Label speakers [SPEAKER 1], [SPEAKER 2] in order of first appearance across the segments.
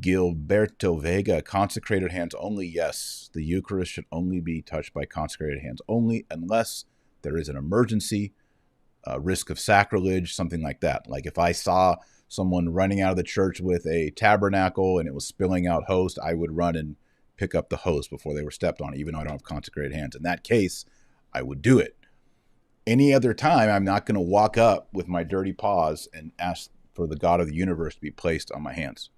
[SPEAKER 1] Gilberto Vega, consecrated hands only. Yes, the Eucharist should only be touched by consecrated hands only unless there is an emergency, risk of sacrilege, something like that. Like if I saw someone running out of the church with a tabernacle and it was spilling out host, I would run and pick up the host before they were stepped on, even though I don't have consecrated hands. In that case, I would do it. Any other time, I'm not going to walk up with my dirty paws and ask for the God of the universe to be placed on my hands.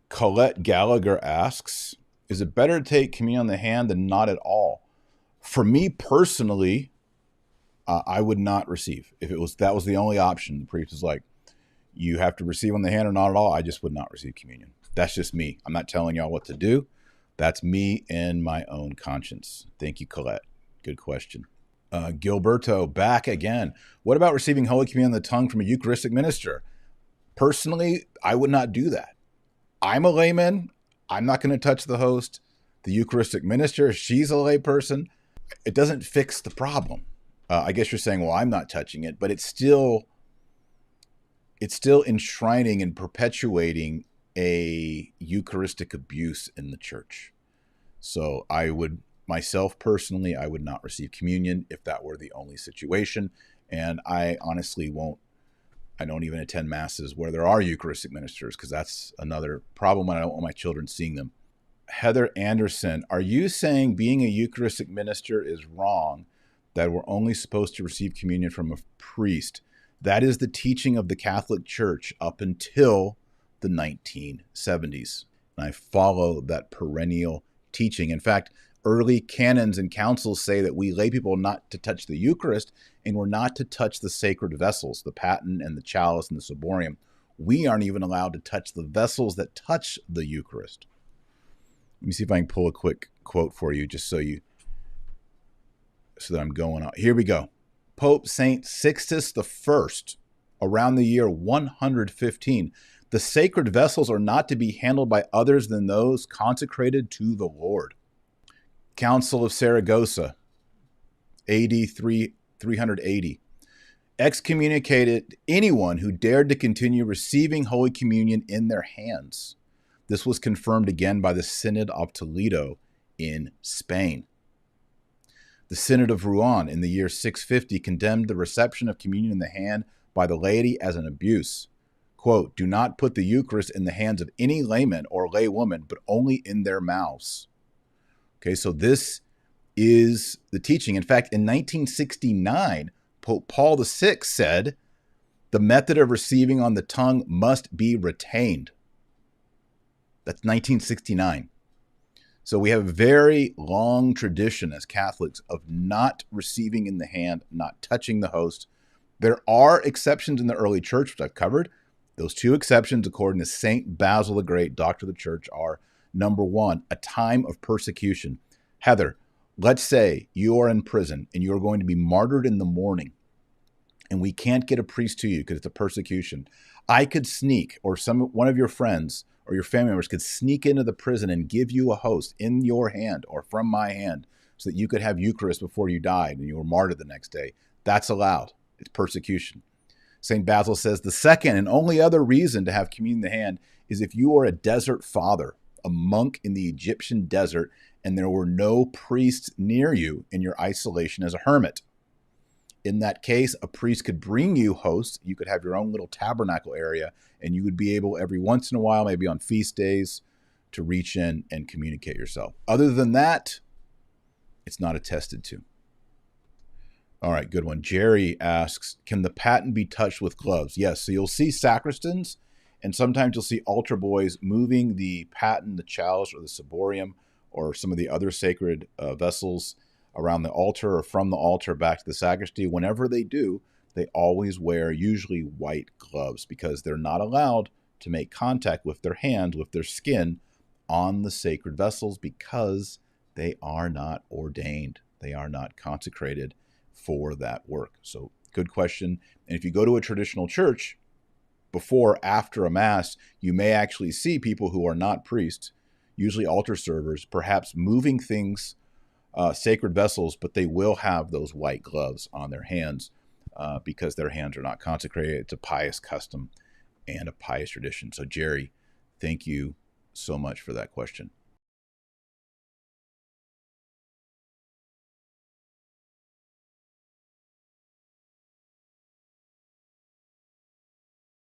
[SPEAKER 1] Colette Gallagher asks, is it better to take communion on the hand than not at all? For me personally, I would not receive. If that was the only option, the priest is like, you have to receive on the hand or not at all, I just would not receive communion. That's just me. I'm not telling y'all what to do. That's me and my own conscience. Thank you, Colette. Good question. Gilberto, back again. What about receiving Holy Communion on the tongue from a Eucharistic minister? Personally, I would not do that. I'm a layman. I'm not going to touch the host. The Eucharistic minister, she's a lay person. It doesn't fix the problem. I guess you're saying, well, I'm not touching it, but it's still enshrining and perpetuating a Eucharistic abuse in the church. So myself personally, I would not receive communion if that were the only situation. And I honestly I don't even attend masses where there are Eucharistic ministers, because that's another problem when I don't want my children seeing them. Heather Anderson, are you saying being a Eucharistic minister is wrong, that we're only supposed to receive communion from a priest? That is the teaching of the Catholic Church up until the 1970s. And I follow that perennial teaching. In fact, early canons and councils say that we lay people not to touch the Eucharist, and we're not to touch the sacred vessels, the paten and the chalice and the ciborium. We aren't even allowed to touch the vessels that touch the Eucharist. Let me see if I can pull a quick quote for you, just so that I'm going on. Here we go. Pope Saint Sixtus I, around the year 115, the sacred vessels are not to be handled by others than those consecrated to the Lord. Council of Saragossa, AD 380, excommunicated anyone who dared to continue receiving Holy Communion in their hands. This was confirmed again by the Synod of Toledo in Spain. The Synod of Rouen in the year 650 condemned the reception of communion in the hand by the laity as an abuse. Quote, do not put the Eucharist in the hands of any layman or laywoman, but only in their mouths. Okay, so this is the teaching. In fact, in 1969, Pope Paul VI said, the method of receiving on the tongue must be retained. That's 1969. So we have a very long tradition as Catholics of not receiving in the hand, not touching the host. There are exceptions in the early church, which I've covered. Those two exceptions, according to St. Basil the Great, Doctor of the Church, are, number one, a time of persecution. Heather, let's say you are in prison and you're going to be martyred in the morning, and we can't get a priest to you because it's a persecution. I could sneak, or one of your friends or your family members could sneak into the prison and give you a host in your hand or from my hand so that you could have Eucharist before you died and you were martyred the next day. That's allowed. It's persecution. St. Basil says the second and only other reason to have communion in the hand is if you are a desert father, a monk in the Egyptian desert, and there were no priests near you in your isolation as a hermit. In that case, a priest could bring you hosts. You could have your own little tabernacle area, and you would be able every once in a while, maybe on feast days, to reach in and communicate yourself. Other than that, it's not attested to. All right, good one. Jerry asks, can the paten be touched with gloves? Yes, so you'll see sacristans, and sometimes you'll see altar boys moving the paten, the chalice, or the ciborium, or some of the other sacred vessels around the altar or from the altar back to the sacristy. Whenever they do, they always wear usually white gloves because they're not allowed to make contact with their hands, with their skin on the sacred vessels, because they are not ordained. They are not consecrated for that work. So good question. And if you go to a traditional church, before, after a mass, you may actually see people who are not priests, usually altar servers, perhaps moving things, sacred vessels, but they will have those white gloves on their hands because their hands are not consecrated. It's a pious custom and a pious tradition. So Jerry, thank you so much for that question.